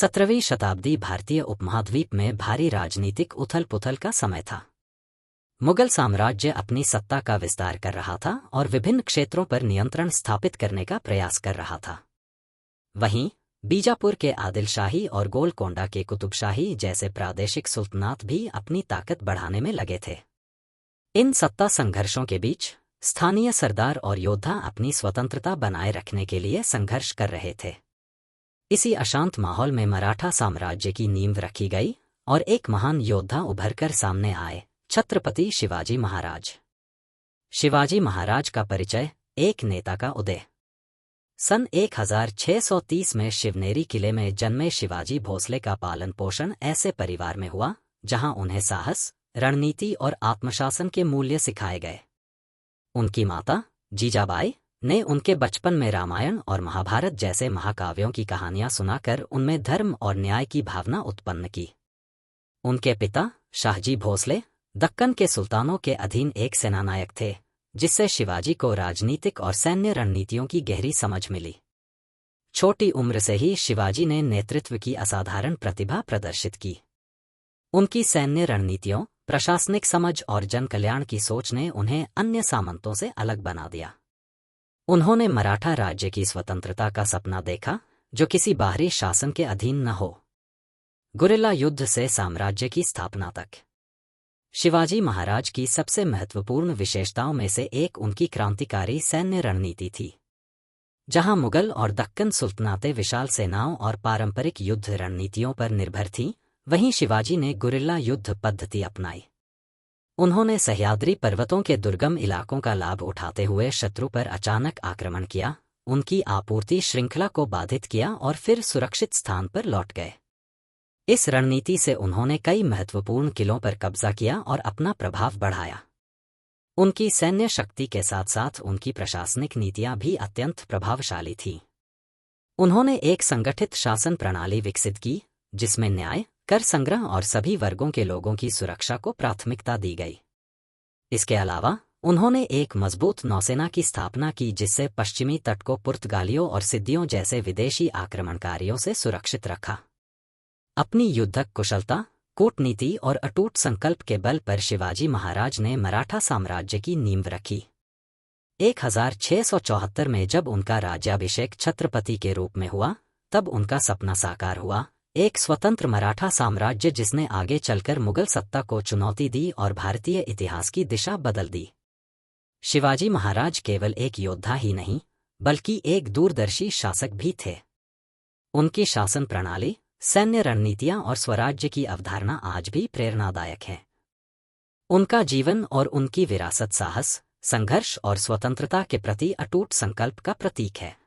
17वीं शताब्दी भारतीय उपमहाद्वीप में भारी राजनीतिक उथल-पुथल का समय था। मुगल साम्राज्य अपनी सत्ता का विस्तार कर रहा था और विभिन्न क्षेत्रों पर नियंत्रण स्थापित करने का प्रयास कर रहा था। वहीं बीजापुर के आदिल शाही और गोलकोंडा के कुतुब शाही जैसे प्रादेशिक सुल्तनात भी अपनी ताकत बढ़ाने में लगे थे। इन सत्ता संघर्षों के बीच स्थानीय सरदार और योद्धा अपनी स्वतंत्रता बनाए रखने के लिए संघर्ष कर रहे थे। इसी अशांत माहौल में मराठा साम्राज्य की नींव रखी गई और एक महान योद्धा उभरकर सामने आए, छत्रपति शिवाजी महाराज। शिवाजी महाराज का परिचय, एक नेता का उदय। सन 1630 में शिवनेरी किले में जन्मे शिवाजी भोसले का पालन पोषण ऐसे परिवार में हुआ जहां उन्हें साहस, रणनीति और आत्मशासन के मूल्य सिखाए गए। उनकी माता जीजाबाई ने उनके बचपन में रामायण और महाभारत जैसे महाकाव्यों की कहानियां सुनाकर उनमें धर्म और न्याय की भावना उत्पन्न की। उनके पिता शाहजी भोसले दक्कन के सुल्तानों के अधीन एक सेनानायक थे, जिससे शिवाजी को राजनीतिक और सैन्य रणनीतियों की गहरी समझ मिली। छोटी उम्र से ही शिवाजी ने नेतृत्व की असाधारण प्रतिभा प्रदर्शित की। उनकी सैन्य रणनीतियों, प्रशासनिक समझ और जनकल्याण की सोच ने उन्हें अन्य सामंतों से अलग बना दिया। उन्होंने मराठा राज्य की स्वतंत्रता का सपना देखा, जो किसी बाहरी शासन के अधीन न हो। गुरिल्ला युद्ध से साम्राज्य की स्थापना तक शिवाजी महाराज की सबसे महत्वपूर्ण विशेषताओं में से एक उनकी क्रांतिकारी सैन्य रणनीति थी। जहां मुगल और दक्कन सुल्तनातें विशाल सेनाओं और पारंपरिक युद्ध रणनीतियों पर निर्भर थीं, वहीं शिवाजी ने गुरिल्ला युद्ध पद्धति अपनाई। उन्होंने सह्याद्री पर्वतों के दुर्गम इलाकों का लाभ उठाते हुए शत्रु पर अचानक आक्रमण किया, उनकी आपूर्ति श्रृंखला को बाधित किया और फिर सुरक्षित स्थान पर लौट गए। इस रणनीति से उन्होंने कई महत्वपूर्ण किलों पर कब्जा किया और अपना प्रभाव बढ़ाया। उनकी सैन्य शक्ति के साथ साथ उनकी प्रशासनिक नीतियां भी अत्यंत प्रभावशाली थीं। उन्होंने एक संगठित शासन प्रणाली विकसित की, जिसमें न्याय, कर संग्रह और सभी वर्गों के लोगों की सुरक्षा को प्राथमिकता दी गई। इसके अलावा उन्होंने एक मजबूत नौसेना की स्थापना की, जिससे पश्चिमी तट को पुर्तगालियों और सिद्दियों जैसे विदेशी आक्रमणकारियों से सुरक्षित रखा। अपनी युद्धक कुशलता, कूटनीति और अटूट संकल्प के बल पर शिवाजी महाराज ने मराठा साम्राज्य की नींव रखी। 1674 में जब उनका राज्याभिषेक छत्रपति के रूप में हुआ, तब उनका सपना साकार हुआ, एक स्वतंत्र मराठा साम्राज्य जिसने आगे चलकर मुगल सत्ता को चुनौती दी और भारतीय इतिहास की दिशा बदल दी। शिवाजी महाराज केवल एक योद्धा ही नहीं, बल्कि एक दूरदर्शी शासक भी थे। उनकी शासन प्रणाली, सैन्य रणनीतियां और स्वराज्य की अवधारणा आज भी प्रेरणादायक है। उनका जीवन और उनकी विरासत साहस, संघर्ष और स्वतंत्रता के प्रति अटूट संकल्प का प्रतीक है।